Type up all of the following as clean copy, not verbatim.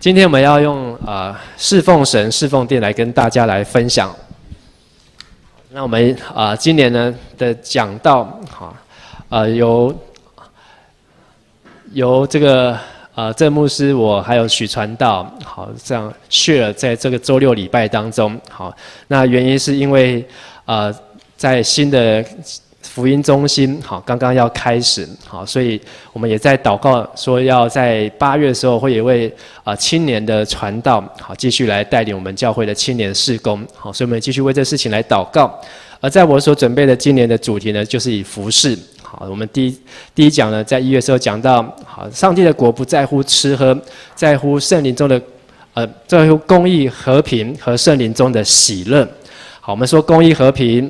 今天我们要用侍奉神、侍奉殿来跟大家来分享。那我们今年呢的讲道，由这个郑牧师我还有许传道，好这样 share 在这个周六礼拜当中。好，那原因是因为在新的福音中心，好，刚刚要开始，好，所以我们也在祷告，说要在8月的时候会有一位青年的传道，好，继续来带领我们教会的青年事工，好，所以我们继续为这事情来祷告。而在我所准备的今年的主题呢，就是以服事。好，我们第一讲呢，在1月的时候讲到，好，上帝的国不在乎吃喝，在乎圣灵中的在乎公义、和平和圣灵中的喜乐。好，我们说公义、和平。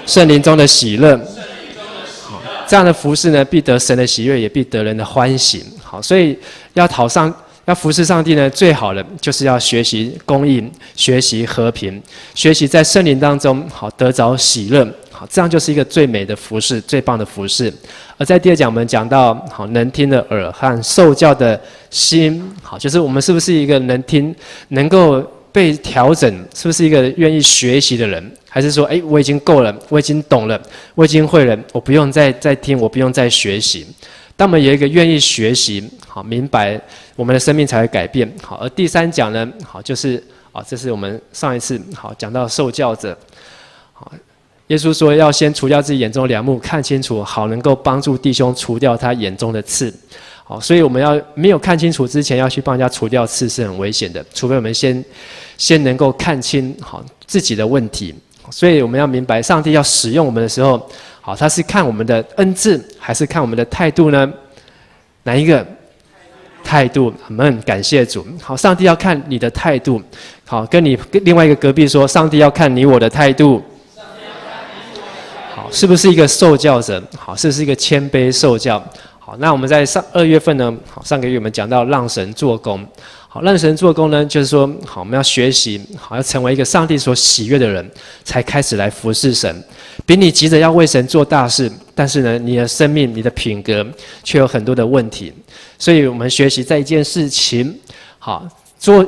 圣灵中的喜乐，好，这样的服事呢，必得神的喜悦，也必得人的欢喜。好，所以要服事上帝呢，最好的就是要学习公义，学习和平，学习在圣灵当中，好得着喜乐。好，这样就是一个最美的服事，最棒的服事。而在第2讲，我们讲到好能听的耳和受教的心，好，就是我们是不是一个能听，能够被调整，是不是一个愿意学习的人？还是说，我已经够了，我已经懂了，我已经会了，我不用再听，我不用再学习。当我们有一个愿意学习，好明白，我们的生命才会改变。好，而第3讲呢，好就是这是我们上一次好讲到受教者。好，耶稣说要先除掉自己眼中的梁木，看清楚，好能够帮助弟兄除掉他眼中的刺。好，所以我们要没有看清楚之前，要去帮人家除掉刺是很危险的，除非我们先能够看清好自己的问题。所以我们要明白，上帝要使用我们的时候，好，他是看我们的恩赐，还是看我们的态度呢？哪一个？态度。我们感谢主。好，上帝要看你的态度。好，跟另外一个隔壁说，上帝要看你我的态度。好，是不是一个受教者？好，是不是一个谦卑受教？好，那我们在2月份呢，好，上个月我们讲到让神做工。好，让神做工呢，就是说，好，我们要学习，好，要成为一个上帝所喜悦的人，才开始来服侍神。比你急着要为神做大事，但是呢，你的生命、你的品格却有很多的问题。所以我们学习在一件事情，好，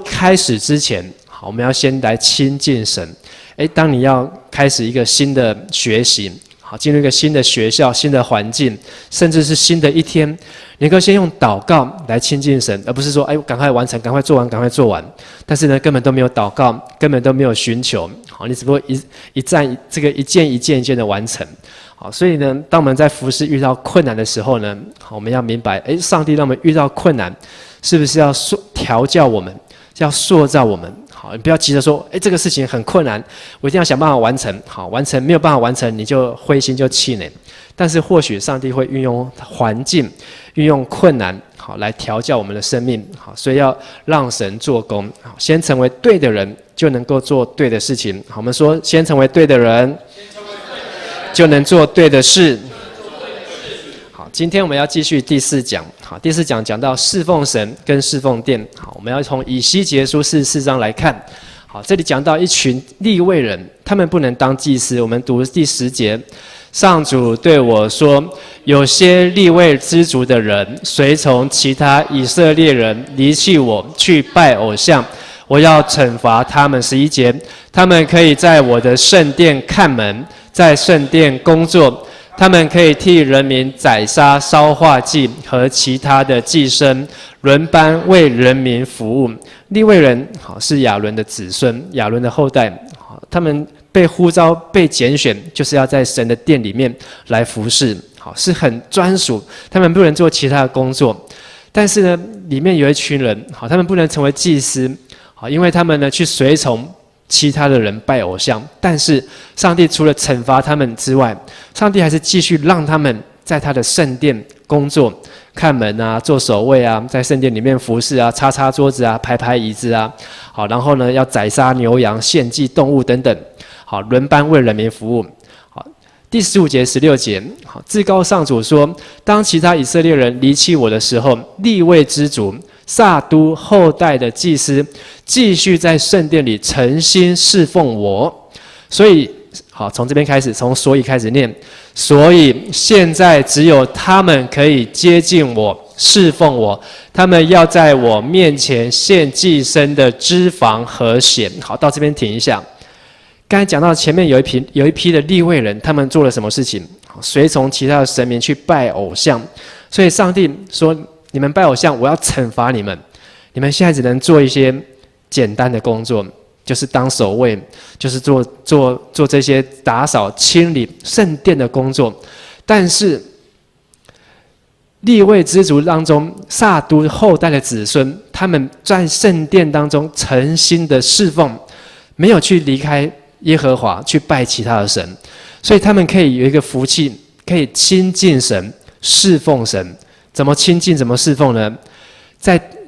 开始之前，好，我们要先来亲近神。当你要开始一个新的学习，好，进入一个新的学校、新的环境，甚至是新的一天，你能够先用祷告来亲近神，而不是说，赶快完成，赶快做完，赶快做完。但是呢，根本都没有祷告，根本都没有寻求。好，你只不过一件一件的完成。好，所以呢，当我们在服事遇到困难的时候呢，好，我们要明白，上帝让我们遇到困难，是不是要调教我们，要塑造我们？好，你不要急着说，这个事情很困难，我一定要想办法完成。好，完成没有办法完成，你就灰心就气馁。但是或许上帝会运用环境，运用困难，好来调教我们的生命。好，所以要让神做工。好，先成为对的人，就能够做对的事情。好，我们说，先成为对的人，就能做对的事。好，今天我们要继续第4讲。好，第4讲讲到侍奉神跟侍奉殿。好，我们要从以西结书44章来看。好，这里讲到一群利未人，他们不能当祭司。我们读第10节，上主对我说：有些利未支族的人，随从其他以色列人离弃我，去拜偶像，我要惩罚他们。11节，他们可以在我的圣殿看门，在圣殿工作。他们可以替人民宰杀烧化祭和其他的祭牲，轮班为人民服务。利未人，好，是亚伦的子孙，亚伦的后代。好，他们被呼召、被拣选，就是要在神的殿里面来服侍。好，是很专属，他们不能做其他的工作。但是呢，里面有一群人，好，他们不能成为祭司，好，因为他们呢去随从其他的人拜偶像。但是上帝除了惩罚他们之外，上帝还是继续让他们在他的圣殿工作，看门啊，做守卫啊，在圣殿里面服侍啊，擦擦桌子啊，排排椅子啊。好，然后呢，要宰杀牛羊、献祭动物等等。好，轮班为人民服务。好，第15节、16节，好，至高上主说：当其他以色列人离弃我的时候，利未之族撒都后代的祭司继续在圣殿里诚心侍奉我。所以，好，从这边开始，从所以开始念。所以现在只有他们可以接近我，侍奉我，他们要在我面前献祭牲的脂肪和血。好，到这边停一下。刚才讲到前面有一批的利未人，他们做了什么事情？随从其他的神明去拜偶像，所以上帝说：你们拜偶像，我要惩罚你们。你们现在只能做一些简单的工作，就是当守卫，就是做这些打扫、清理圣殿的工作。但是利未支族当中，撒督后代的子孙，他们在圣殿当中诚心的侍奉，没有去离开耶和华去拜其他的神，所以他们可以有一个福气，可以亲近神、侍奉神。怎么亲近？怎么侍奉呢？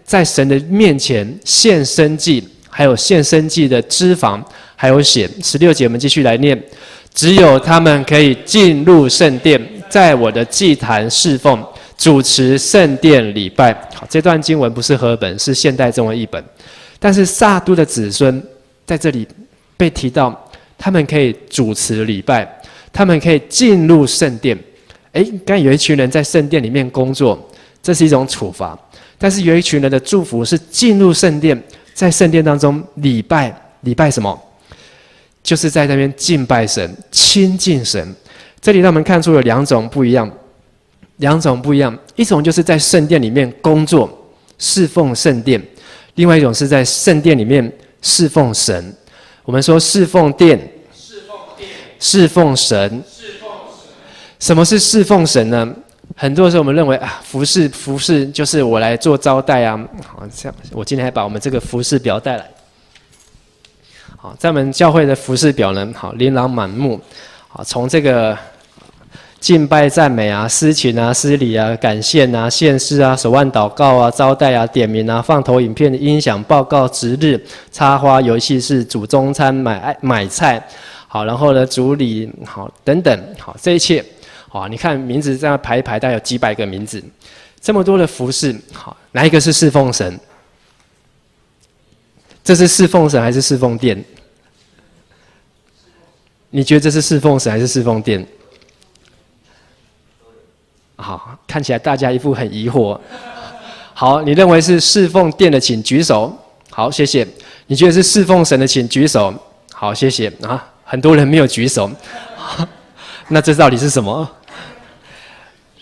在神的面前献生祭，还有献生祭的脂肪，还有血。16节我们继续来念：只有他们可以进入圣殿，在我的祭坛侍奉，主持圣殿礼拜。好，这段经文不是和本，是现代中的译本。但是撒督的子孙在这里被提到，他们可以主持礼拜，他们可以进入圣殿。刚有一群人在圣殿里面工作，这是一种处罚。但是有一群人的祝福是进入圣殿，在圣殿当中礼拜。礼拜什么？就是在那边敬拜神、亲近神。这里让我们看出有两种不一样。一种就是在圣殿里面工作，侍奉圣殿；另外一种是在圣殿里面侍奉神。我们说侍奉殿，侍奉神。什么是侍奉神呢？很多时候我们认为服侍就是我来做招待啊。好，这样我今天还把我们这个服侍表带来。好，在我们教会的服侍表呢，好，琳琅满目。好，从这个敬拜、赞美啊、司琴啊、司礼啊、感谢啊、献诗啊、手腕祷告啊、招待啊、点名啊、放投影片、音响报告、值日、插花、游戏室、煮中餐、买菜，好，然后呢主礼，好等等，好，这一切。好，你看名字这样排一排，大概有几百个名字，这么多的服事，好，哪一个是侍奉神？这是侍奉神还是侍奉殿？你觉得这是侍奉神还是侍奉殿？好，看起来大家一副很疑惑。好，你认为是侍奉殿的，请举手。好，谢谢。你觉得是侍奉神的，请举手。好，谢谢。很多人没有举手。那这到底是什么？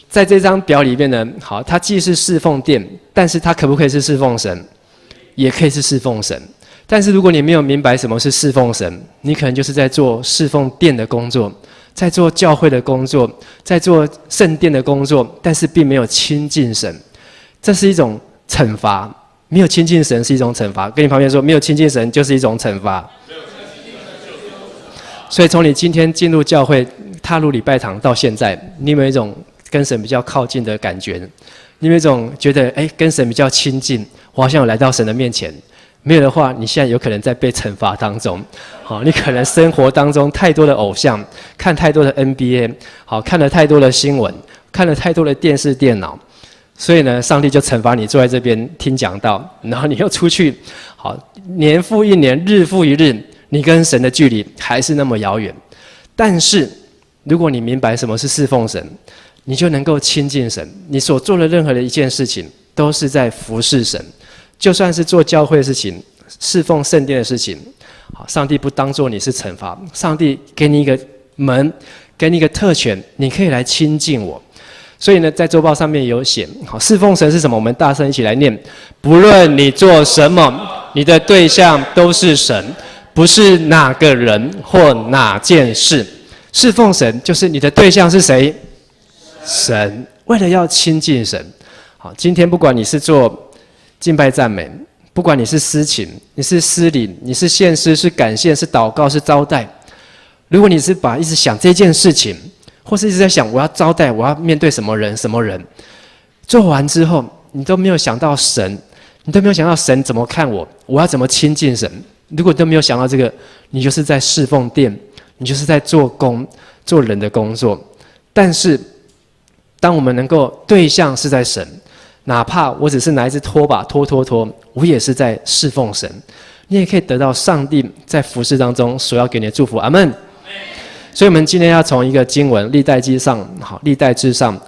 在这张表里面呢，好，它既是侍奉殿，但是它可不可以是侍奉神？也可以是侍奉神。但是如果你没有明白什么是侍奉神，你可能就是在做侍奉殿的工作，在做教会的工作，在做圣殿的工作，但是并没有亲近神，这是一种惩罚。没有亲近神是一种惩罚。跟你旁边说，没有亲近神就是一种惩罚。所以从你今天进入教会、踏入礼拜堂到现在，你有没有一种跟神比较靠近的感觉？你有没有一种觉得，跟神比较亲近，我好像有来到神的面前？没有的话，你现在有可能在被惩罚当中。好，你可能生活当中太多的偶像，看太多的 NBA， 好，看了太多的新闻，看了太多的电视、电脑，所以呢，上帝就惩罚你坐在这边听讲道，然后你又出去，好，年复一年，日复一日。你跟神的距离还是那么遥远，但是如果你明白什么是侍奉神，你就能够亲近神。你所做的任何的一件事情，都是在服侍神。就算是做教会的事情、侍奉圣殿的事情，好，上帝不当作你是惩罚，上帝给你一个门，给你一个特权，你可以来亲近我。所以呢，在周报上面有写，好，侍奉神是什么？我们大声一起来念：不论你做什么，你的对象都是神。不是哪个人或哪件事，侍奉神就是你的对象是谁？神。为了要亲近神，好，今天不管你是做敬拜赞美，不管你是司琴，你是司礼，你是献诗，是感谢，是祷告，是招待，如果你是一直想这件事情，或是一直在想我要招待，我要面对什么人，做完之后，你都没有想到神，你都没有想到神怎么看我，我要怎么亲近神。如果都没有想到这个，你就是在侍奉殿，你就是在做人的工作。但是，当我们能够对象是在神，哪怕我只是拿一只拖把拖，我也是在侍奉神。你也可以得到上帝在服事当中所要给你的祝福。阿们。所以，我们今天要从一个经文历代志上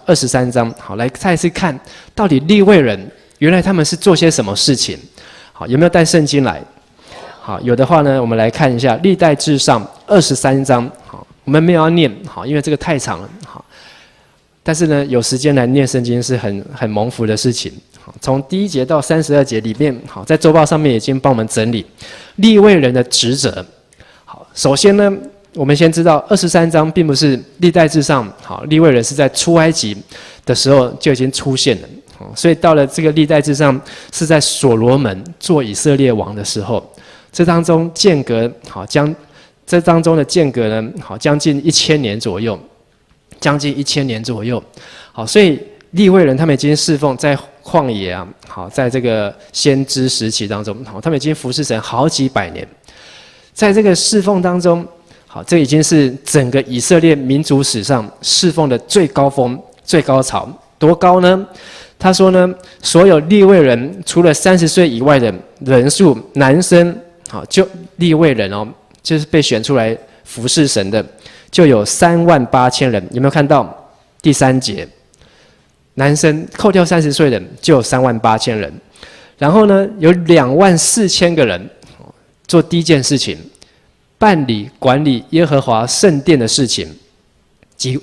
23章，好，来再次看到底利未人原来他们是做些什么事情。好，有没有带圣经来？好，有的话呢，我们来看一下历代志上23章。好，我们没有要念，好，因为这个太长了。好，但是呢，有时间来念圣经是很蒙福的事情。从第1节到32节里面，好，在周报上面已经帮我们整理利未人的职责。好，首先呢，我们先知道23章并不是历代志上，好，利未人是在出埃及的时候就已经出现了。所以到了这个历代志上，是在所罗门做以色列王的时候，这当中间隔好这当中的间隔呢，好将近1000年左右，好，所以利未人他们已经侍奉在旷野啊，好，在这个先知时期当中，好，他们已经服侍神好几百年，在这个侍奉当中，好，这已经是整个以色列民族史上侍奉的最高峰、最高潮，多高呢？他说呢，所有利未人除了30岁以外的人数，男生，好，就利未人哦，就是被选出来服侍神的，就有38000人。有没有看到第3节？男生扣掉30岁的，就有38000人。然后呢，有24000个人做第一件事情，办理管理耶和华圣殿的事情。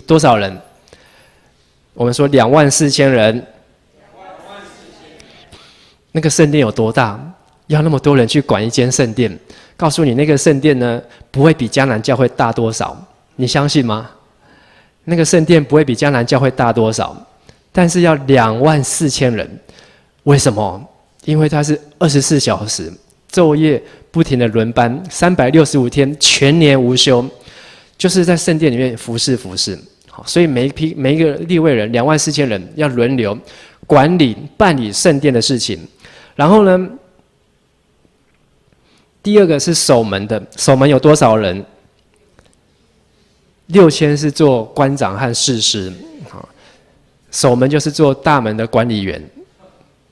多少人？我们说24000人。那个圣殿有多大？要那么多人去管一间圣殿？告诉你，那个圣殿呢，不会比迦南教会大多少？你相信吗？那个圣殿不会比迦南教会大多少？但是要24000人，为什么？因为它是24小时，昼夜不停的轮班，365天，全年无休，就是在圣殿里面服侍。好，所以每一个利未人24000人要轮流管理办理圣殿的事情。然后呢，第二个是守门的，守门有多少人？6000是做官长和士师，守门就是做大门的管理员。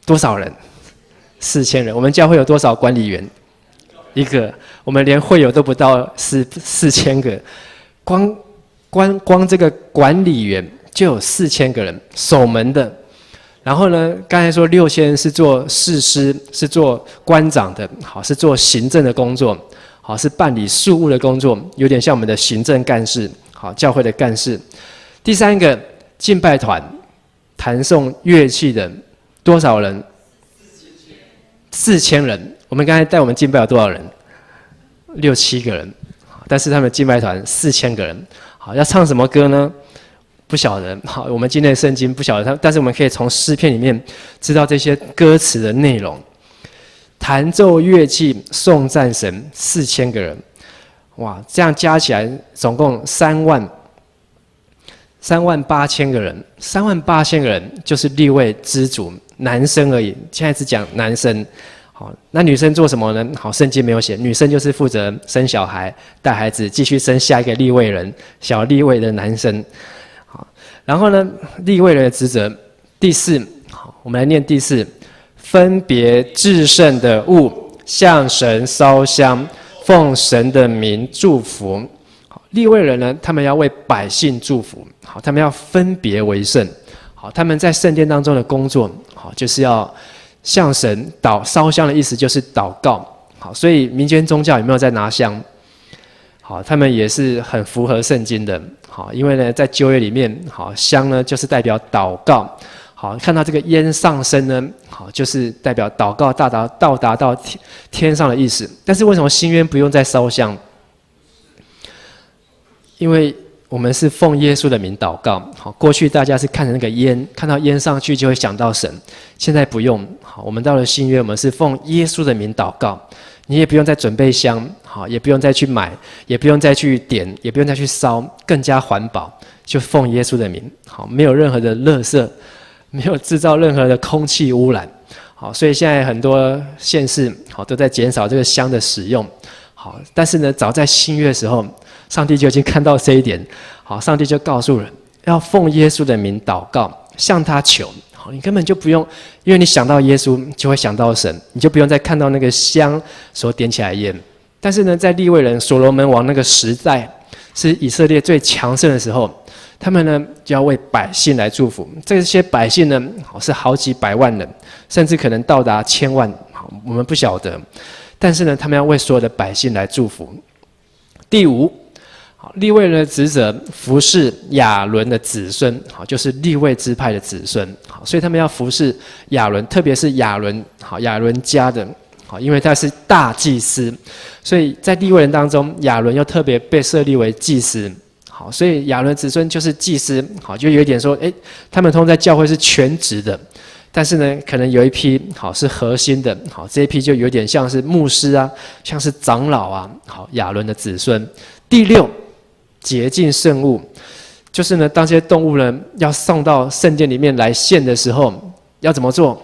多少人？4000人。我们教会有多少管理员？一个。我们连会友都不到4000个，光这个管理员就有4000个人守门的。然后呢，刚才说6000是做士师，是做官长的，好，是做行政的工作，好，是办理事务的工作，有点像我们的行政干事，好，教会的干事。第三个敬拜团，弹颂乐器的多少人？4000人。我们刚才带我们敬拜有多少人？6、7个人，但是他们敬拜团4000个人。好，要唱什么歌呢？不晓得。好，我们今天的圣经不晓得，但是我们可以从诗篇里面知道这些歌词的内容。弹奏乐器颂赞神，4000个人，哇，这样加起来总共38000个人，38000个人就是利未支族男生而已。现在只讲男生。好，那女生做什么呢？好，圣经没有写，女生就是负责生小孩、带孩子，继续生下一个利未人，小利未的男生。好，然后呢，利未人的职责，第4，好，我们来念第4，分别至圣的物，向神烧香，奉神的名祝福。好，利未人呢，他们要为百姓祝福，好，他们要分别为圣，好，他们在圣殿当中的工作，好，就是要向神烧香的意思就是祷告。好，所以民间宗教有没有在拿香？好，他们也是很符合圣经的。好，因为呢，在旧约里面，好，香呢就是代表祷告。好，看到这个烟上升呢，好，就是代表祷告到达到天上的意思。但是为什么新约不用再烧香？因为我们是奉耶稣的名祷告。好，过去大家是看着那个烟，看到烟上去就会想到神。现在不用。好，我们到了新约，我们是奉耶稣的名祷告。你也不用再准备香，好，也不用再去买，也不用再去点，也不用再去烧，更加环保，就奉耶稣的名。好，没有任何的垃圾，没有制造任何的空气污染。好，所以现在很多县市好都在减少这个香的使用。好，但是呢，早在新约的时候，上帝就已经看到这一点。好，上帝就告诉人要奉耶稣的名祷告，向他求。好，你根本就不用，因为你想到耶稣就会想到神，你就不用再看到那个香所点起来的烟。但是呢，在利未人所罗门王那个时代是以色列最强盛的时候，他们呢就要为百姓来祝福。这些百姓呢，是好几百万人，甚至可能到达1000万，我们不晓得。但是呢，他们要为所有的百姓来祝福。第5，利未人的职责服侍亚伦的子孙，就是利未支派的子孙，所以他们要服侍亚伦，特别是亚伦家的，因为他是大祭司，所以在利未人当中，亚伦又特别被设立为祭司。好，所以亚伦子孙就是祭司，好，就有一点说，他们通常在教会是全职的，但是呢，可能有一批好是核心的，好，这一批就有点像是牧师啊，像是长老啊，好，亚伦的子孙。第6，洁净圣物，就是呢，当这些动物呢要送到圣殿里面来献的时候，要怎么做？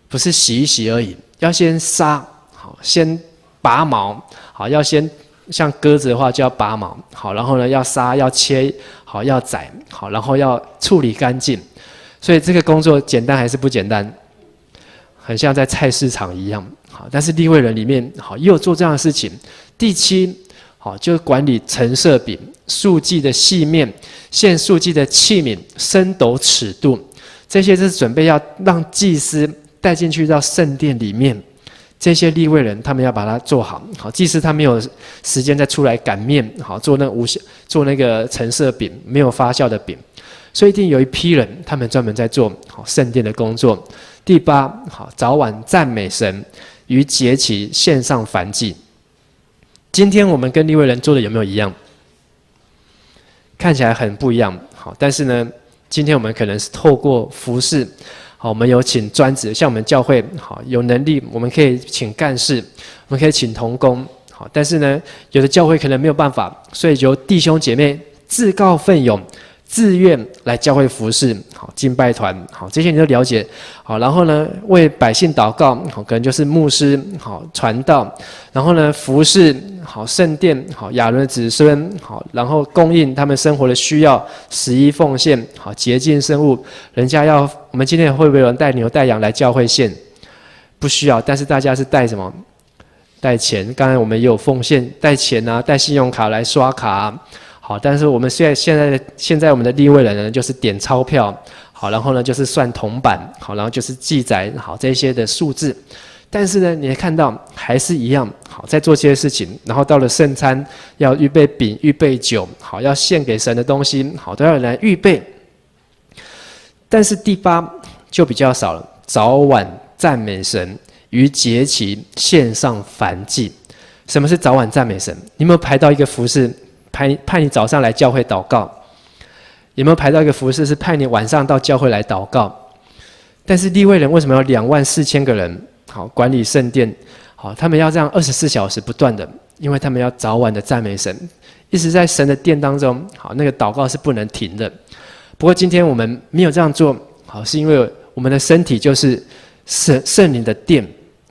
不是洗一洗而已，要先杀，好，先拔毛，好，要先。像鸽子的话就要拔毛，好，然后呢要杀，要切，好，要宰，好，然后要处理干净。所以这个工作简单还是不简单？很像在菜市场一样，好，但是利未人里面好也有做这样的事情。第7，好，就是管理陈设饼、素祭的细面、献素祭的器皿、升斗尺度，这些是准备要让祭司带进去到圣殿里面。这些利未人，他们要把它做好。好，祭司他没有时间再出来擀面，好做那个陈设饼，没有发酵的饼，所以一定有一批人，他们专门在做好圣殿的工作。第8，好，早晚赞美神，于节期献上燔祭。今天我们跟利未人做的有没有一样？看起来很不一样，好，但是呢，今天我们可能是透过服事。好，我们有请专职，像我们教会，好有能力，我们可以请干事，我们可以请同工，好，但是呢，有的教会可能没有办法，所以由弟兄姐妹自告奋勇、自愿来教会服事，好，敬拜团，好，这些你都了解，好，然后呢，为百姓祷告，好，可能就是牧师，好，传道，然后呢，服事，好，圣殿，好，亚伦的子孙，好，然后供应他们生活的需要，11奉献，好，洁净圣物，人家要，我们今天会不会有人带牛带羊来教会献？不需要，但是大家是带什么？带钱。刚才我们也有奉献，带钱啊，带信用卡来刷卡啊。好，但是我们现在我们的利未人呢，就是点钞票，好，然后呢就是算铜板，好，然后就是记载好这些的数字。但是呢，你看到还是一样，好，在做这些事情，然后到了圣餐要预备饼、预备酒，好，要献给神的东西，好，都要来预备。但是第8就比较少了，早晚赞美神，于节期献上燔祭。什么是早晚赞美神？你有没有排到一个服事？派你早上来教会祷告，有没有排到一个服事是派你晚上到教会来祷告？但是利未人为什么要24000个人？好，管理圣殿，好，他们要这样24小时不断的，因为他们要早晚的赞美神，一直在神的殿当中，好，那个祷告是不能停的。不过今天我们没有这样做，好，是因为我们的身体就是圣灵的殿，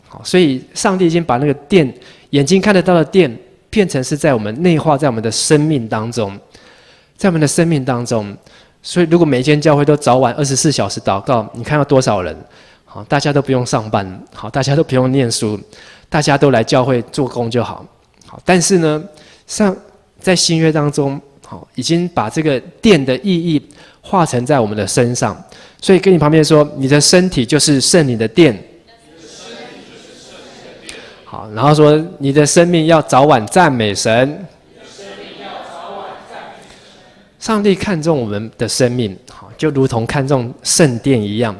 好，所以上帝已经把那个殿，眼睛看得到的殿，变成是在我们内化在我们的生命当中，在我们的生命当中。所以如果每一间教会都早晚24小时祷告，你看到多少人？好，大家都不用上班，好，大家都不用念书，大家都来教会做工就好。好，但是呢，在新约当中，好，已经把这个殿的意义化成在我们的身上。所以跟你旁边说，你的身体就是圣灵的殿。好，然后说你的生命要早晚赞美神。上帝看重我们的生命，好，就如同看重圣殿一样。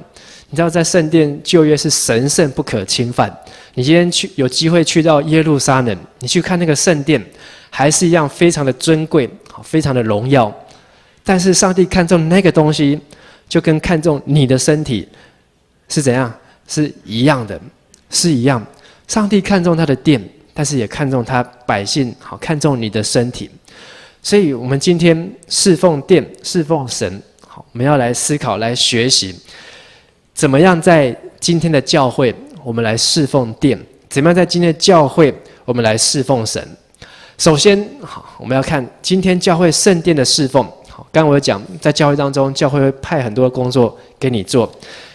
你知道，在圣殿旧约是神圣不可侵犯。你今天有机会去到耶路撒冷，你去看那个圣殿，还是一样非常的尊贵，非常的荣耀。但是上帝看重那个东西，就跟看重你的身体是怎样？是一样的，是一样。上帝看重他的殿，但是也看重他百姓，好，看重你的身体。所以我们今天侍奉殿、侍奉神，好，我们要来思考、来学习。怎么样在今天的教会，我们来侍奉殿？怎么样在今天的教会，我们来侍奉神？首先，好，我们要看今天教会圣殿的侍奉。好，刚刚我有讲，在教会当中，教会会派很多的工作给你做，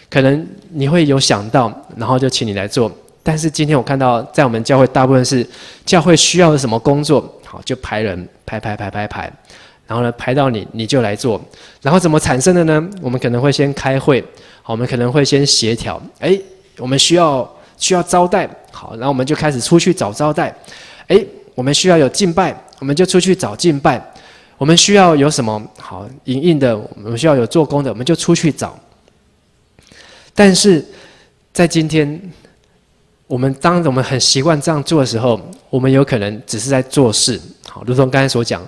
可能你会有想到，然后就请你来做。但是今天我看到，在我们教会大部分是教会需要的什么工作，好就排人排，然后呢排到你就来做，然后怎么产生的呢？我们可能会先开会，好，我们可能会先协调，我们需要招待，好，然后我们就开始出去找招待，我们需要有敬拜，我们就出去找敬拜，我们需要有什么好影印的，我们需要有做工的，我们就出去找。但是在今天，当我们很习惯这样做的时候，我们有可能只是在做事，好，如同刚才所讲，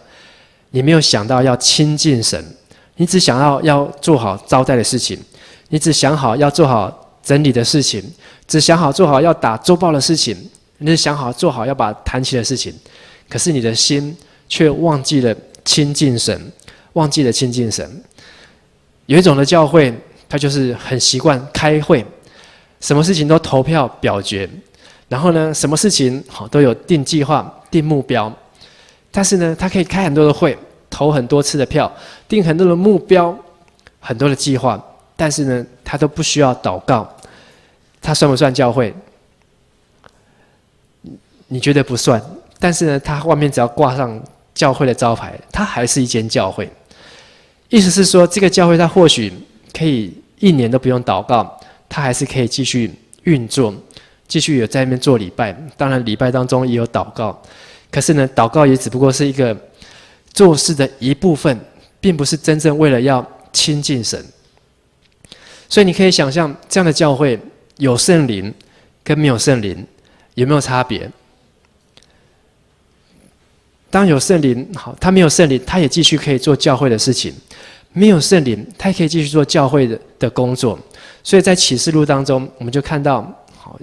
你没有想到要亲近神，你只想要做好招待的事情，你只想好要做好整理的事情，只想好做好要打周报的事情，你只想好做好要把弹琴的事情，可是你的心却忘记了亲近神，忘记了亲近神。有一种的教会，他就是很习惯开会，什么事情都投票表决，然后呢，什么事情都有定计划、定目标，但是呢，他可以开很多的会，投很多次的票，定很多的目标、很多的计划，但是呢，他都不需要祷告，他算不算教会？你觉得不算，但是呢，他外面只要挂上教会的招牌，它还是一间教会。意思是说，这个教会它或许可以1年都不用祷告，它还是可以继续运作，继续有在那边做礼拜。当然，礼拜当中也有祷告，可是呢，祷告也只不过是一个做事的一部分，并不是真正为了要亲近神。所以你可以想象，这样的教会有圣灵跟没有圣灵有没有差别？当有圣灵，好，他没有圣灵，他也继续可以做教会的事情；没有圣灵，他也可以继续做教会的工作。所以在启示录当中，我们就看到，好，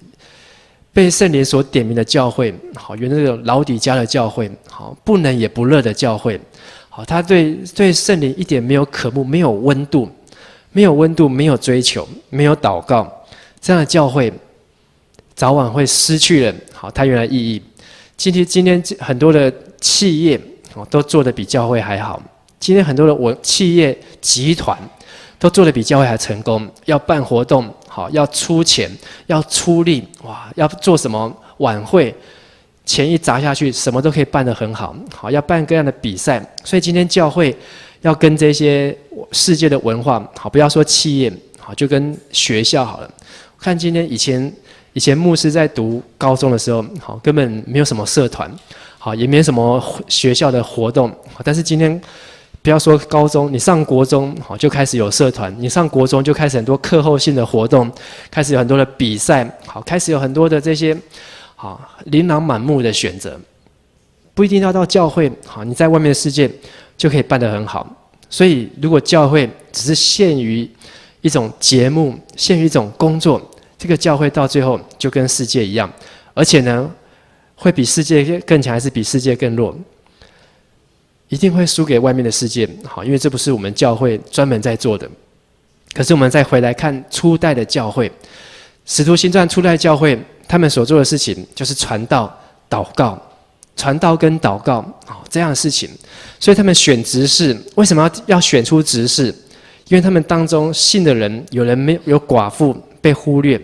被圣灵所点名的教会，好，有那种老底嘉的教会，好，不冷也不热的教会，好，他对圣灵一点没有渴慕，没有温度，没有追求，没有祷告，这样的教会，早晚会失去了好它原来意义。今天很多的企业都做得比教会还好，今天很多的企业集团都做得比教会还成功，要办活动，好，要出钱，要出力，哇，要做什么晚会，钱一砸下去，什么都可以办得很好，好，要办各样的比赛。所以今天教会要跟这些世界的文化，好，不要说企业，好，就跟学校好了。看今天以前牧师在读高中的时候，好，根本没有什么社团，好，也没有什么学校的活动。但是今天不要说高中，你上国中，好，就开始有社团；你上国中就开始很多课后性的活动，开始有很多的比赛，好，开始有很多的这些好琳琅满目的选择。不一定要到教会，好，你在外面的世界就可以办得很好。所以，如果教会只是限于一种节目，限于一种工作，这个教会到最后就跟世界一样，而且呢，会比世界更强，还是比世界更弱？一定会输给外面的世界，好，因为这不是我们教会专门在做的。可是我们再回来看初代的教会，使徒行传初代教会，他们所做的事情就是传道、祷告。传道跟祷告，这样的事情，所以他们选执事。为什么要选出执事？因为他们当中信的人，有人有寡妇被忽略，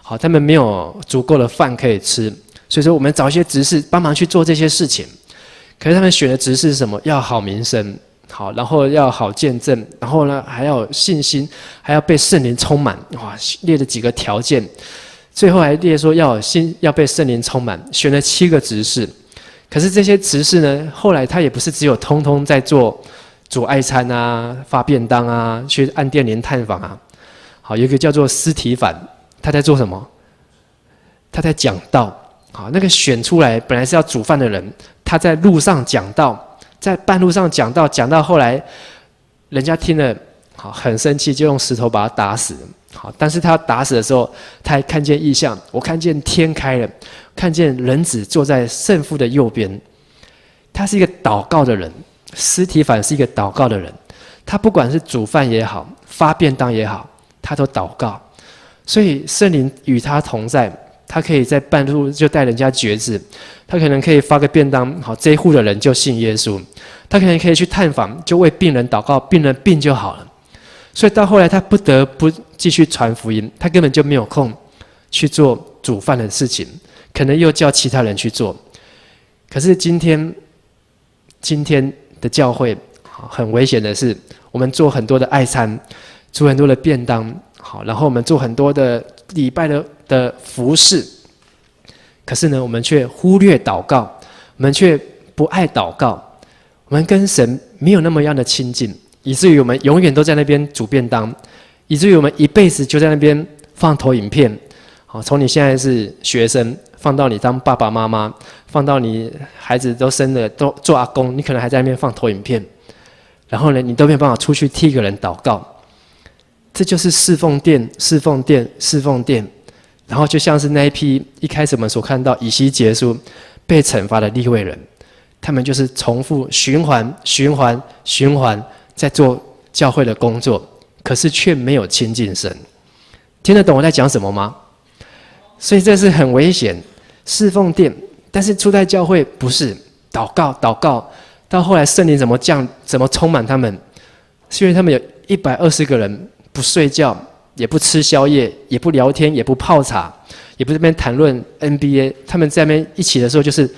好，他们没有足够的饭可以吃，所以说我们找一些执事帮忙去做这些事情。可是他们选的执事是什么？要好名声，好，然后要好见证，然后呢还要有信心，还要被圣灵充满。哇，列了几个条件，最后还列说要被圣灵充满，选了7个执事。可是这些执事呢，后来他也不是只有通通在做煮爱餐啊、发便当啊、去按电铃探访啊。好，有一个叫做司提反，他在做什么？他在讲道。好，那个选出来本来是要煮饭的人，他在路上讲道，在半路上讲道，讲到后来，人家听了好很生气，就用石头把他打死。好，但是他打死的时候，他还看见异象，我看见天开了，看见人子坐在圣父的右边。他是一个祷告的人，司提反是一个祷告的人，他不管是煮饭也好，发便当也好，他都祷告，所以圣灵与他同在，他可以在半路就带人家决志，他可能可以发个便当，好，这一户的人就信耶稣，他可能可以去探访，就为病人祷告，病人病就好了。所以到后来，他不得不继续传福音，他根本就没有空去做煮饭的事情，可能又叫其他人去做。可是今天今天的教会很危险的是，我们做很多的爱餐，做很多的便当，好，然后我们做很多的礼拜的服事，可是呢，我们却忽略祷告，我们却不爱祷告，我们跟神没有那么样的亲近，以至于我们永远都在那边煮便当，以至于我们一辈子就在那边放投影片。好，从你现在是学生，放到你当爸爸妈妈，放到你孩子都生了，都做阿公，你可能还在那边放投影片，然后呢，你都没有办法出去替一个人祷告。这就是侍奉殿，侍奉殿，侍奉殿。然后就像是那一批一开始我们所看到以西结书被惩罚的利未人，他们就是重复循环在做教会的工作，可是却没有亲近神。听得懂我在讲什么吗？所以这是很危险，侍奉殿，但是初代教会不是祷告，到后来圣灵怎么充满他们，是因为他们有120个人不睡觉，也不吃宵夜，也不聊天，也不泡茶，也不在那边谈论 NBA， 他们在那边一起的时候就是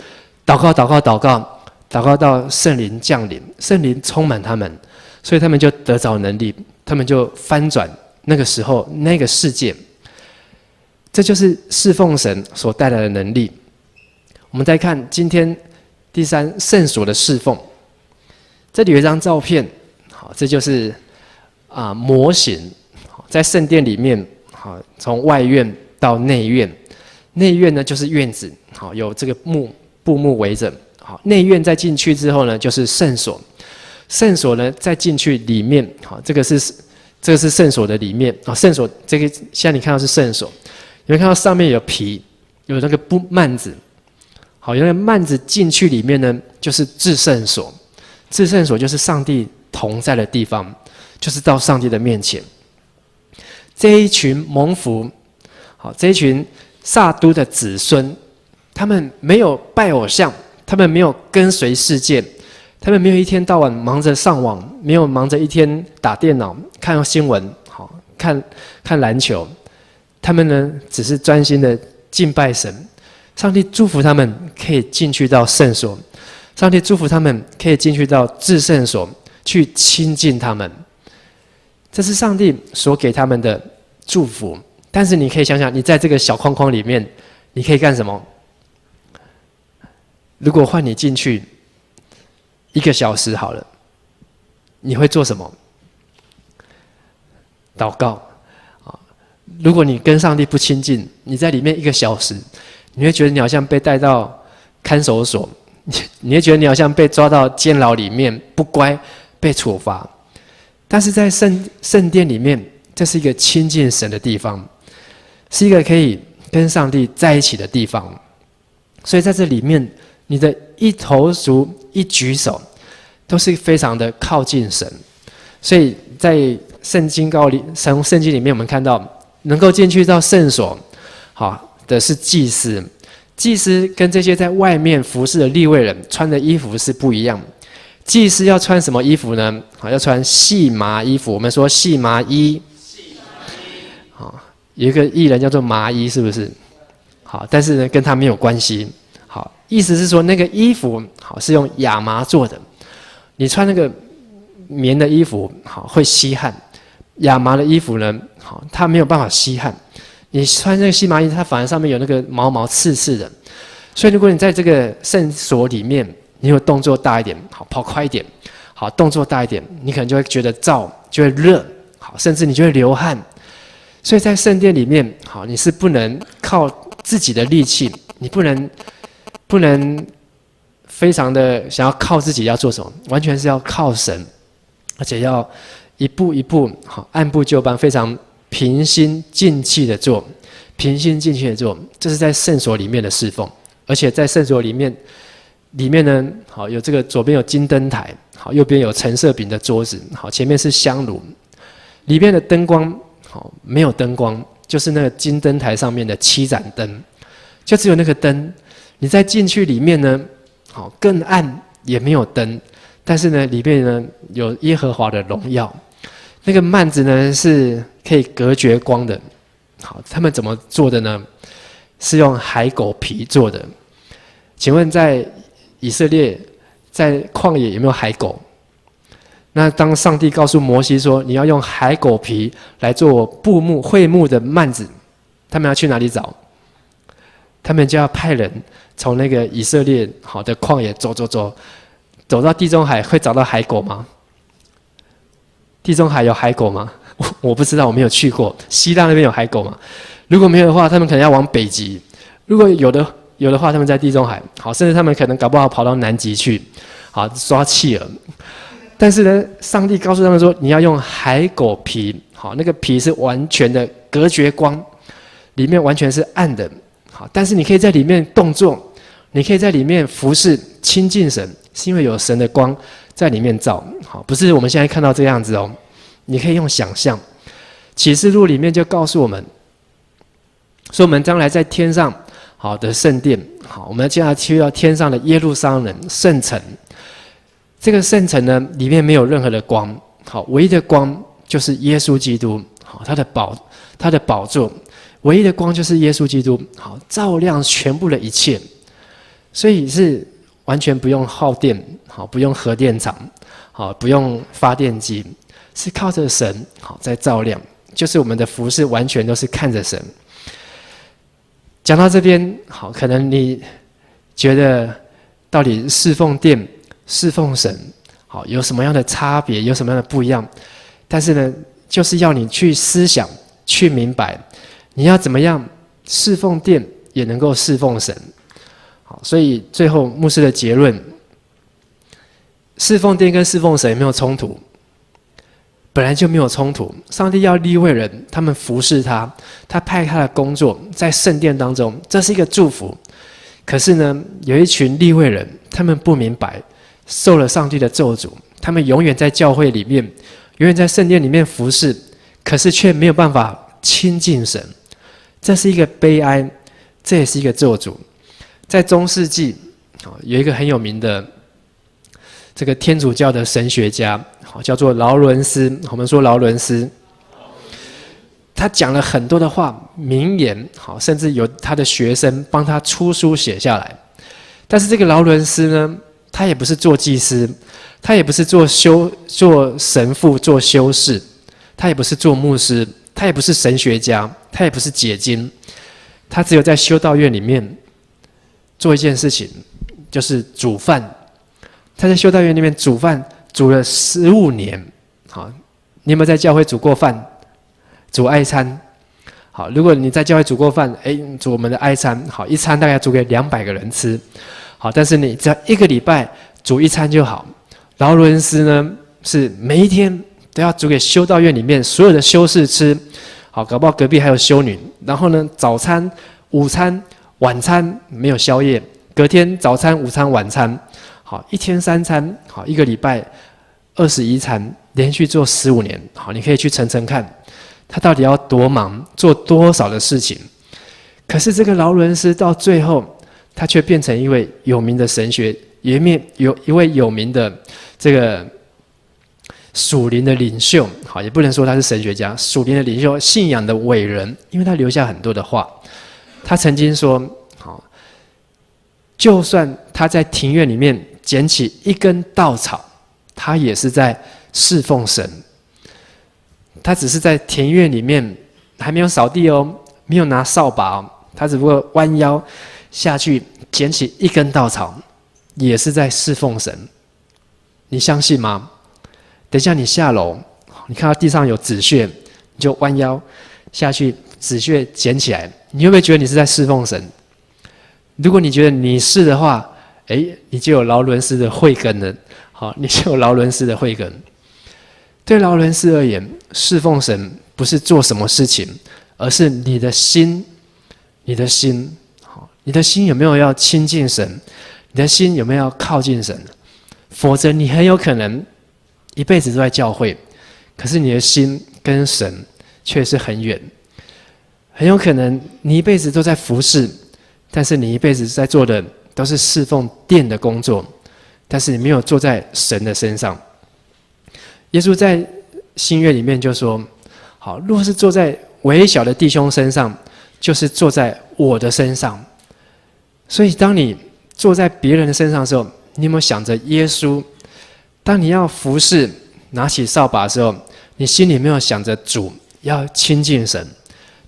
祷告到圣灵降临，圣灵充满他们，所以他们就得着能力，他们就翻转那个时候那个世界。这就是侍奉神所带来的能力。我们再看今天第3圣所的侍奉，这里有一张照片，好，这就是模型，在圣殿里面，好，从外院到内院，内院呢就是院子，好，有这个布幕围着，好，内院再进去之后呢就是圣所，圣所呢再进去里面，好，这个是圣所的里面，啊，圣所这个现在你看到是圣所。你会看到上面有皮，有那个幔子，好，有那个幔子进去里面呢，就是至圣所。至圣所就是上帝同在的地方，就是到上帝的面前。这一群蒙福，好，这一群撒都的子孙，他们没有拜偶像，他们没有跟随世界，他们没有一天到晚忙着上网，没有忙着一天打电脑、看新闻，好，看篮球。他们呢，只是专心的敬拜神，上帝祝福他们可以进去到圣所，上帝祝福他们可以进去到至圣所去亲近他们，这是上帝所给他们的祝福。但是你可以想想，你在这个小框框里面，你可以干什么？如果换你进去1个小时好了，你会做什么？祷告。如果你跟上帝不亲近，你在里面1个小时，你会觉得你好像被带到看守所，你会觉得你好像被抓到监牢里面，不乖被处罚。但是在圣殿里面，这是一个亲近神的地方，是一个可以跟上帝在一起的地方。所以在这里面，你的一投足一举手，都是非常的靠近神。所以在圣经里面，我们看到能够进去到圣所，好的是祭司。祭司跟这些在外面服侍的利未人穿的衣服是不一样。祭司要穿什么衣服呢？好，要穿细麻衣服。我们说细麻衣。好，有一个艺人叫做麻衣，是不是？好，但是呢，跟他没有关系。好，意思是说那个衣服好是用亚麻做的。你穿那个棉的衣服，好会吸汗。亚麻的衣服呢，好，它没有办法吸汗。你穿这个细麻衣，它反而上面有那个毛刺的。所以如果你在这个圣所里面，你有动作大一点，好，跑快一点，好，动作大一点，你可能就会觉得燥，就会热，好，甚至你就会流汗。所以在圣殿里面，好，你是不能靠自己的力气，你不能非常的想要靠自己要做什么，完全是要靠神，而且要一步一步，好，按部就班，非常平心静气的做，这是在圣所里面的侍奉。而且在圣所里面呢，好，有这个左边有金灯台，好，右边有陈设饼的桌子，好，前面是香炉，里面的灯光，好，没有灯光，就是那个金灯台上面的7盏灯，就只有那个灯。你再进去里面呢，好，更暗也没有灯，但是呢，里面呢有耶和华的荣耀。那个幔子呢是可以隔绝光的。好，他们怎么做的呢？是用海狗皮做的。请问在以色列在旷野有没有海狗？那当上帝告诉摩西说，你要用海狗皮来做布幕会幕的幔子，他们要去哪里找？他们就要派人从那个以色列好的旷野走到地中海，会找到海狗吗？地中海有海狗吗？我不知道，我没有去过。希腊那边有海狗吗？如果没有的话，他们可能要往北极；如果有的话，他们在地中海。好，甚至他们可能搞不好跑到南极去，好抓企鹅。但是呢，上帝告诉他们说，你要用海狗皮，好，那个皮是完全的隔绝光，里面完全是暗的。好，但是你可以在里面动作，你可以在里面服侍亲近神，是因为有神的光在里面照。好，不是我们现在看到这样子哦，你可以用想象。启示录里面就告诉我们，说我们将来在天上好的圣殿，好，我们将来去到天上的耶路撒冷圣城。这个圣城呢，里面没有任何的光，好，唯一的光就是耶稣基督，好，他的宝座。唯一的光就是耶稣基督，好，照亮全部的一切，所以是完全不用耗电，好，不用核电厂，好，不用发电机，是靠着神，好，在照亮，就是我们的服事完全都是看着神。讲到这边，好，可能你觉得到底侍奉殿、侍奉神，好，有什么样的差别，有什么样的不一样？但是呢，就是要你去思想，去明白。你要怎么样侍奉殿，也能够侍奉神？好，所以最后牧师的结论：侍奉殿跟侍奉神有没有冲突？本来就没有冲突。上帝要利未人，他们服侍他，他派他的工作在圣殿当中，这是一个祝福。可是呢，有一群利未人，他们不明白，受了上帝的咒诅，他们永远在教会里面，永远在圣殿里面服侍，可是却没有办法亲近神。这是一个悲哀，这也是一个咒诅。在中世纪，有一个很有名的这个天主教的神学家，叫做劳伦斯。我们说劳伦斯，他讲了很多的话，名言，甚至有他的学生帮他出书写下来。但是这个劳伦斯呢，他也不是做祭司，他也不是做神父、做修士，他也不是做牧师。他也不是神学家，他也不是解经，他只有在修道院里面做一件事情，就是煮饭。他在修道院里面煮饭，煮了15年。好，你有没有在教会煮过饭？煮爱餐？好，如果你在教会煮过饭，煮我们的爱餐，好，一餐大概煮给200个人吃。好，但是你只要1个礼拜煮一餐就好。劳伦斯呢，是每一天都要煮给修道院里面所有的修士吃，好，搞不好隔壁还有修女。然后呢，早餐、午餐、晚餐没有宵夜，隔天早餐、午餐、晚餐，好，一天3餐，好，1个礼拜21餐，连续做15年。好，你可以去乘看，他到底要多忙，做多少的事情。可是这个劳伦斯到最后，他却变成一位有名的神学，有一位有名的这个属灵的领袖，好，也不能说他是神学家，属灵的领袖，信仰的伟人，因为他留下很多的话。他曾经说，好，就算他在庭院里面捡起一根稻草，他也是在侍奉神。他只是在庭院里面还没有扫地哦，没有拿扫把哦，他只不过弯腰下去捡起一根稻草，也是在侍奉神。你相信吗？等一下你下楼，你看到地上有纸屑，你就弯腰下去，纸屑捡起来，你会不会觉得你是在侍奉神？如果你觉得你是的话，你就有劳伦斯的慧根了。好，你就有劳伦斯的慧根。对劳伦斯而言，侍奉神不是做什么事情，而是你的心，你的心，好，你的心有没有要亲近神？你的心有没有要靠近神？否则你很有可能一辈子都在教会，可是你的心跟神却是很远。很有可能你一辈子都在服侍，但是你一辈子在做的都是侍奉殿的工作，但是你没有坐在神的身上。耶稣在新约里面就说，好，若是坐在微小的弟兄身上，就是坐在我的身上。所以当你坐在别人的身上的时候，你有没有想着耶稣？当你要服侍、拿起扫把的时候，你心里没有想着主要亲近神？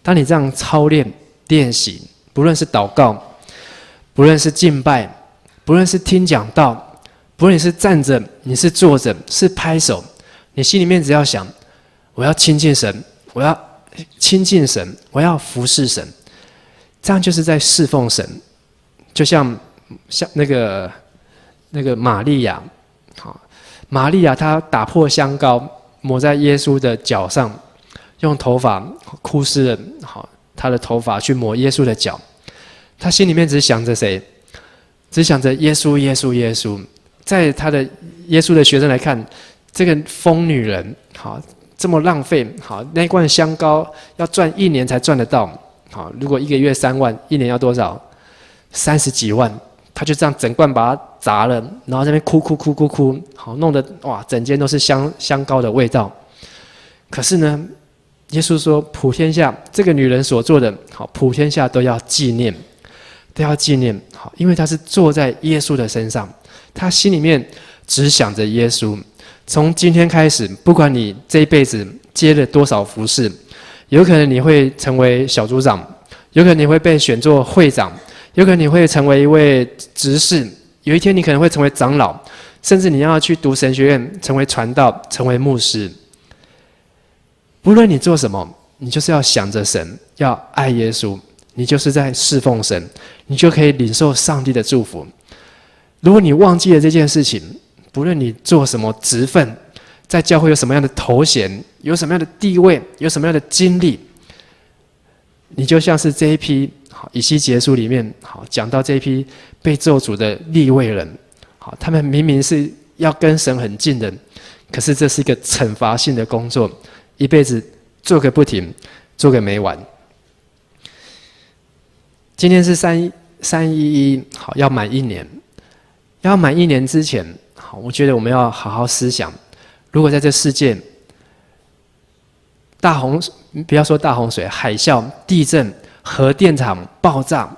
当你这样操练、练习，不论是祷告，不论是敬拜，不论是听讲道，不论你是站着，你是坐着，是拍手，你心里面只要想：我要亲近神，我要亲近神，我要服侍神。这样就是在侍奉神，就像那个玛利亚，好，玛利亚她打破香膏，抹在耶稣的脚上，用头发哭湿了，好，她的头发去抹耶稣的脚。她心里面只想着谁？只想着耶稣，耶稣，耶稣。在他的耶稣的学生来看，这个疯女人，好，这么浪费，好，那罐香膏要赚1年才赚得到。好，如果1个月3万，1年要多少？30几万。他就这样整罐把它砸了，然后在那边哭，好，弄得哇，整间都是香膏的味道。可是呢，耶稣说，普天下这个女人所做的，好，普天下都要纪念，都要纪念。好，因为她是坐在耶稣的身上，她心里面只想着耶稣。从今天开始，不管你这一辈子接了多少服事，有可能你会成为小组长，有可能你会被选做会长，有可能你会成为一位执事，有一天你可能会成为长老，甚至你要去读神学院，成为传道，成为牧师。不论你做什么，你就是要想着神，要爱耶稣，你就是在侍奉神，你就可以领受上帝的祝福。如果你忘记了这件事情，不论你做什么职分，在教会有什么样的头衔，有什么样的地位，有什么样的经历，你就像是这一批以西结书里面讲到这一批被咒诅的利未人，他们明明是要跟神很近的，可是这是一个惩罚性的工作，一辈子做个不停，做个没完。今天是311，要满1年，要满1年之前，我觉得我们要好好思想，如果在这世界不要说大洪水、海啸、地震、核电厂爆炸，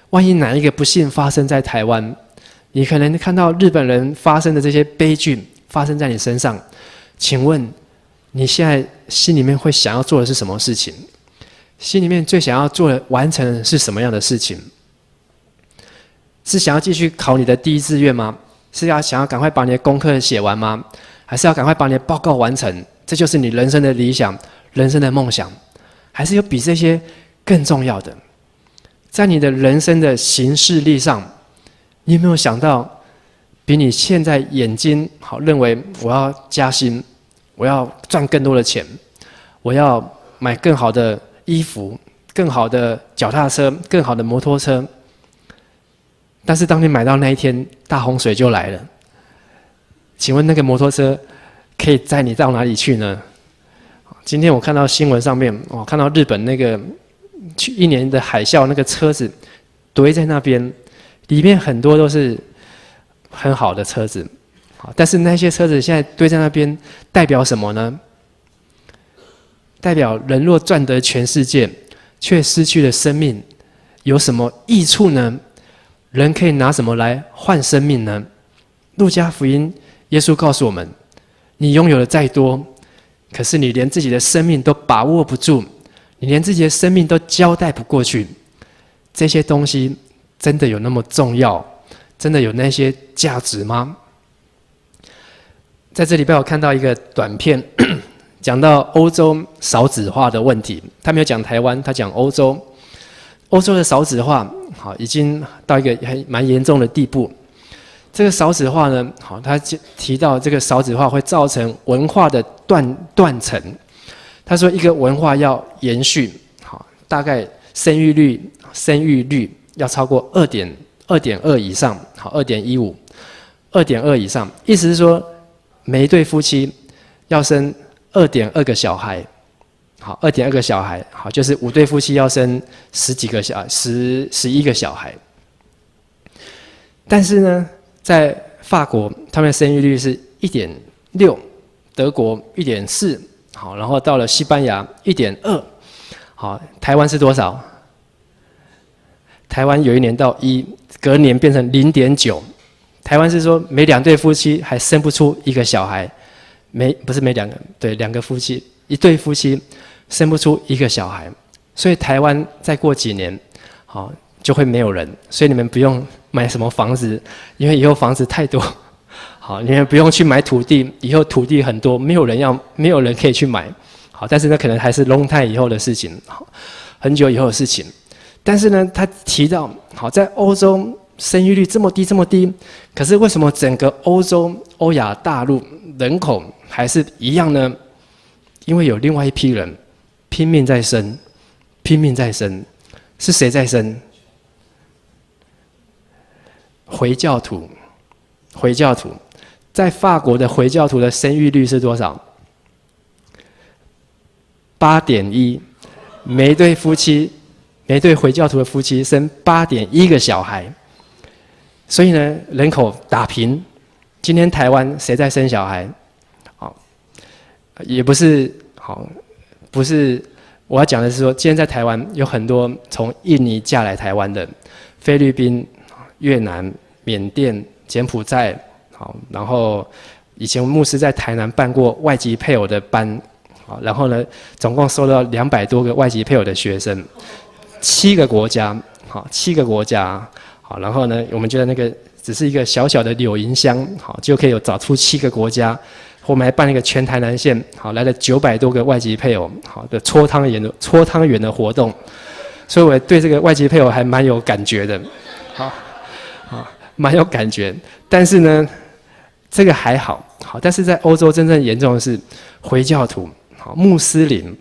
万一哪一个不幸发生在台湾，你可能看到日本人发生的这些悲剧发生在你身上，请问你现在心里面会想要做的是什么事情？心里面最想要做的、完成的是什么样的事情？是想要继续考你的第一志愿吗？是想要赶快把你的功课写完吗？还是要赶快把你的报告完成？这就是你人生的理想、人生的梦想？还是有比这些更重要的？在你的人生的行事历上，你有没有想到，比你现在眼睛认为我要加薪，我要赚更多的钱，我要买更好的衣服、更好的脚踏车、更好的摩托车？但是当你买到那一天，大洪水就来了。请问那个摩托车可以载你到哪里去呢？今天我看到新闻上面，看到日本那个去1年的海啸，那个车子堆在那边，里面很多都是很好的车子，但是那些车子现在堆在那边，代表什么呢？代表人若赚得全世界，却失去了生命，有什么益处呢？人可以拿什么来换生命呢？路加福音，耶稣告诉我们：你拥有的再多，可是你连自己的生命都把握不住，你连自己的生命都交代不过去，这些东西真的有那么重要？真的有那些价值吗？在这礼拜我看到一个短片，讲到欧洲少子化的问题。他没有讲台湾，他讲欧洲。欧洲的少子化，已经到一个还蛮严重的地步。这个少子化呢，他提到这个少子化会造成文化的断层。他说，一个文化要延续，大概生育率要超过2.2以上，2.15、2.2以上，意思是说，每一对夫妻要生2.2个小孩。2.2个小孩，就是5对夫妻要生11个小孩。但是呢，在法国，他们的生育率是1.6，德国1.4，然后到了西班牙1.2，台湾是多少？台湾有一年到1，隔年变成0.9，台湾是说每2对夫妻还生不出一个小孩，不是每2个，对，2个夫妻，1对夫妻生不出一个小孩，所以台湾再过几年，好就会没有人，所以你们不用买什么房子，因为以后房子太多，好，你们不用去买土地，以后土地很多，没有人可以去买，好，但是那可能还是 long time 以后的事情，好，很久以后的事情。但是呢，他提到，好，在欧洲生育率这么低，可是为什么整个欧亚大陆人口还是一样呢？因为有另外一批人拼命在生，是谁在生？回教徒，在法国的回教徒的生育率是多少？8.1，每对回教徒的夫妻生8.1个小孩，所以呢，人口打平。今天台湾谁在生小孩？好，也不是好，不是我要讲的是说，今天在台湾有很多从印尼嫁来台湾的，菲律宾、越南、缅甸、柬埔寨，好，然后以前牧师在台南办过外籍配偶的班，好，然后呢，总共收到200多个外籍配偶的学生。7个国家，好，7个国家，好，然后呢，我们觉得那个只是一个小小的柳营乡，好，就可以找出7个国家。我们还办了一个全台南县，好，来了900多个外籍配偶，好的搓汤圆的活动，所以我对这个外籍配偶还蛮有感觉的，好，蛮有感觉。但是呢，这个还好，好，但是在欧洲真正严重的是回教徒，好，穆斯林。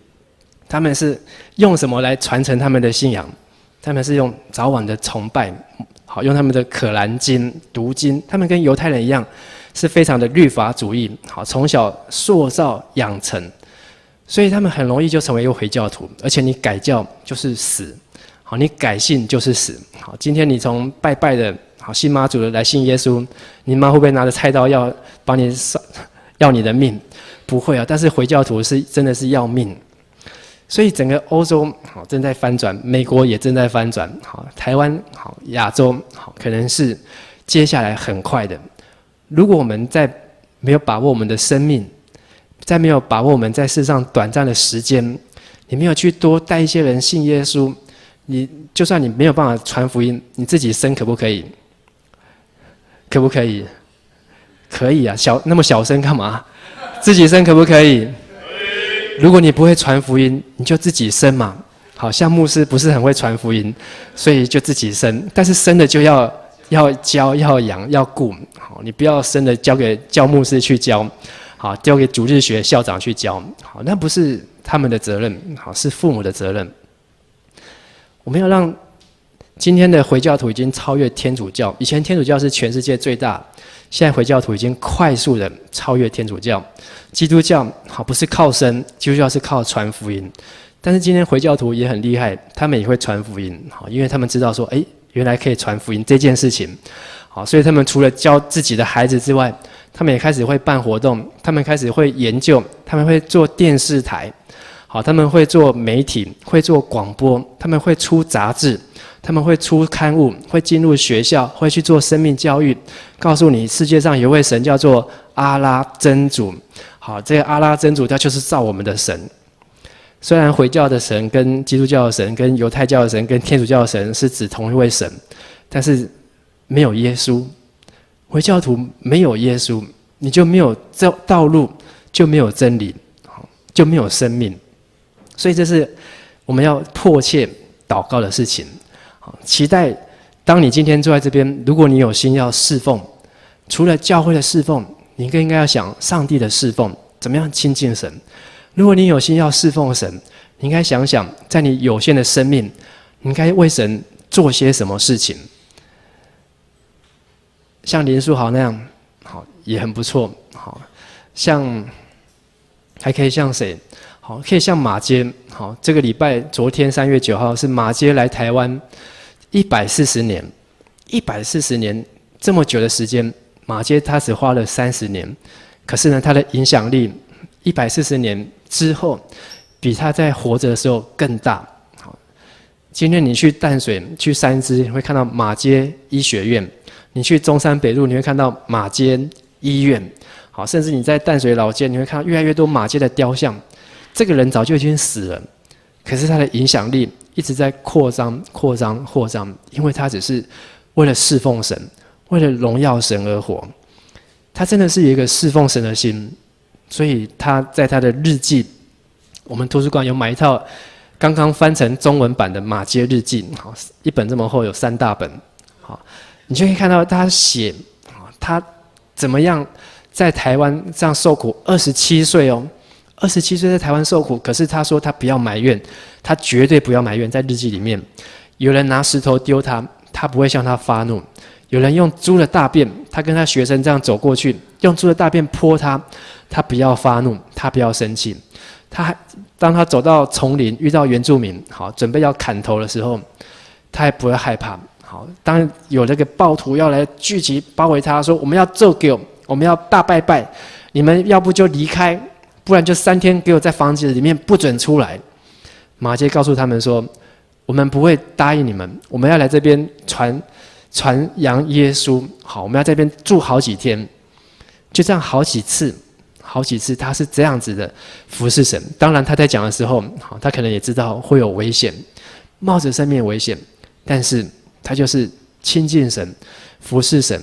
他们是用什么来传承他们的信仰？他们是用早晚的崇拜，好，用他们的可兰经读经。他们跟犹太人一样，是非常的律法主义，好，从小塑造养成，所以他们很容易就成为一个回教徒。而且你改教就是死，好，你改信就是死。好，今天你从拜拜的，好，信妈祖的来信耶稣，你妈会不会拿着菜刀要你的命？不会啊，但是回教徒是真的是要命。所以整个欧洲好正在翻转，美国也正在翻转，好，台湾好，亚洲好，可能是接下来很快的。如果我们在没有把握我们的生命，在没有把握我们在世上短暂的时间，你没有去多带一些人信耶稣，就算你没有办法传福音，你自己生可不可以？可不可以？可以啊，那么小声干嘛？自己生可不可以？如果你不会传福音，你就自己生嘛。好像牧师不是很会传福音，所以就自己生。但是生的就要教、要养、要顾。好，你不要生的教牧师去教，好，交给主日学校长去教。好，那不是他们的责任，好，是父母的责任。我们要让今天的回教徒已经超越天主教。以前天主教是全世界最大，现在回教徒已经快速的超越天主教。基督教好不是靠生，基督教是靠传福音。但是今天回教徒也很厉害，他们也会传福音，好，因为他们知道说，原来可以传福音这件事情，好，所以他们除了教自己的孩子之外，他们也开始会办活动，他们开始会研究，他们会做电视台，好，他们会做媒体，会做广播，他们会出杂志，他们会出刊物，会进入学校，会去做生命教育，告诉你世界上有位神叫做阿拉真主。好，这个阿拉真主他就是造我们的神。虽然回教的神跟基督教的神跟犹太教的神跟天主教的神是指同一位神，但是没有耶稣。回教徒没有耶稣，你就没有道路，就没有真理，就没有生命。所以这是我们要迫切祷告的事情。期待当你今天坐在这边，如果你有心要侍奉，除了教会的侍奉，你更应该要想上帝的侍奉，怎么样亲近神。如果你有心要侍奉神，你应该想想，在你有限的生命，你应该为神做些什么事情。像林书豪那样，好，也很不错。好，像还可以像谁？好，可以像马偕。好，这个礼拜昨天3月9号是马偕来台湾140年，140年这么久的时间，马偕他只花了30年，可是呢，他的影响力140年之后，比他在活着的时候更大。好，今天你去淡水、去三芝，会看到马偕医学院，你去中山北路，你会看到马街医院，好，甚至你在淡水老街，你会看到越来越多马街的雕像。这个人早就已经死了，可是他的影响力一直在扩张、扩张、扩张，因为他只是为了侍奉神，为了荣耀神而活。他真的是有一个侍奉神的心，所以他在他的日记，我们图书馆有买一套刚刚翻成中文版的马街日记，好，一本这么厚，有3大本，好，你就可以看到他写，他怎么样在台湾这样受苦，27岁哦，27岁在台湾受苦，可是他说他不要埋怨，他绝对不要埋怨，在日记里面，有人拿石头丢他，他不会向他发怒。有人用猪的大便，他跟他学生这样走过去，用猪的大便泼他，他不要发怒，他不要生气。当他走到丛林遇到原住民，好，准备要砍头的时候，他还不会害怕。好，当有那个暴徒要来聚集包围他，说我们要做给我们要大拜拜，你们要不就离开，不然就3天给我在房子里面不准出来。马街告诉他们说，我们不会答应你们，我们要来这边传扬耶稣，好，我们要在这边住好几天，就这样好几次，他是这样子的服侍神。当然他在讲的时候，好，他可能也知道会有危险，冒着生命危险，但是他就是亲近神，服侍神。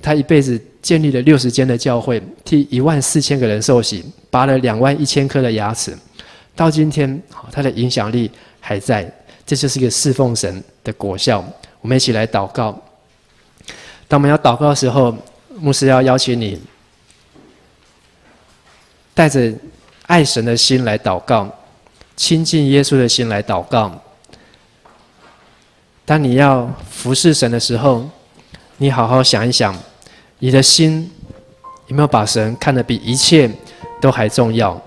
他一辈子建立了60间的教会，替14000个人受洗，拔了21000颗的牙齿，到今天，他的影响力还在，这就是一个侍奉神的果效。我们一起来祷告。当我们要祷告的时候，牧师要邀请你带着爱神的心来祷告，亲近耶稣的心来祷告。当你要服侍神的时候，你好好想一想，你的心有没有把神看得比一切都还重要？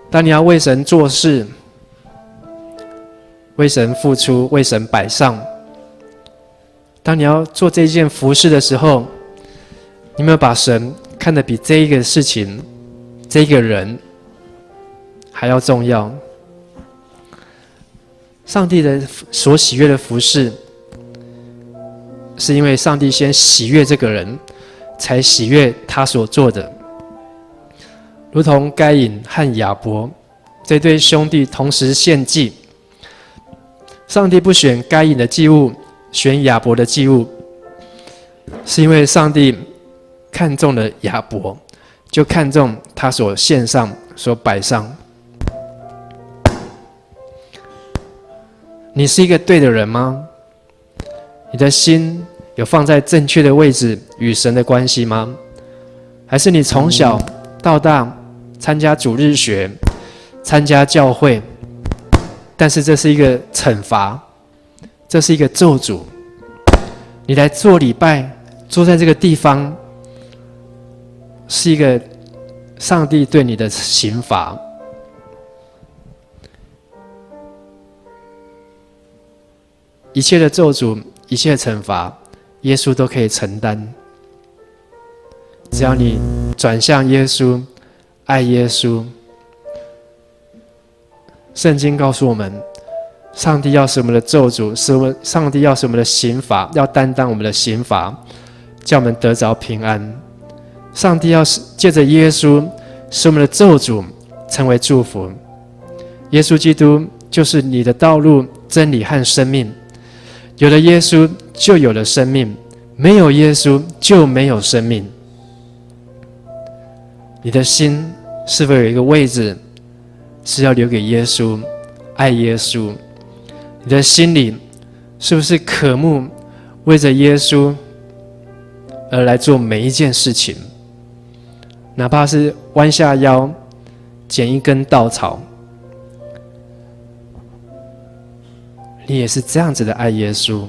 当你要为神做事，为神付出，为神摆上。当你要做这件服事的时候，你有没有把神看得比这一个事情、这一个人还要重要？上帝的所喜悦的服事，是因为上帝先喜悦这个人，才喜悦他所做的。如同该隐和亚伯这对兄弟同时献祭，上帝不选该隐的祭物，选亚伯的祭物，是因为上帝看中了亚伯，就看中他所献上、所摆上。你是一个对的人吗？你的心有放在正确的位置与神的关系吗？还是你从小到大参加主日学、参加教会，但是这是一个惩罚，这是一个咒诅。你来做礼拜，坐在这个地方，是一个上帝对你的刑罚。一切的咒诅，一切的惩罚，耶稣都可以承担。只要你转向耶稣，爱耶稣。圣经告诉我们，上帝要使我们的咒诅，上帝要使我们的刑罚，要担当我们的刑罚，叫我们得着平安。上帝要借着耶稣，使我们的咒诅成为祝福。耶稣基督就是你的道路、真理和生命。有了耶稣，就有了生命；没有耶稣，就没有生命。你的心是否有一个位置是要留给耶稣，爱耶稣？你的心里是不是渴慕为着耶稣而来做每一件事情？哪怕是弯下腰捡一根稻草，你也是这样子的爱耶稣。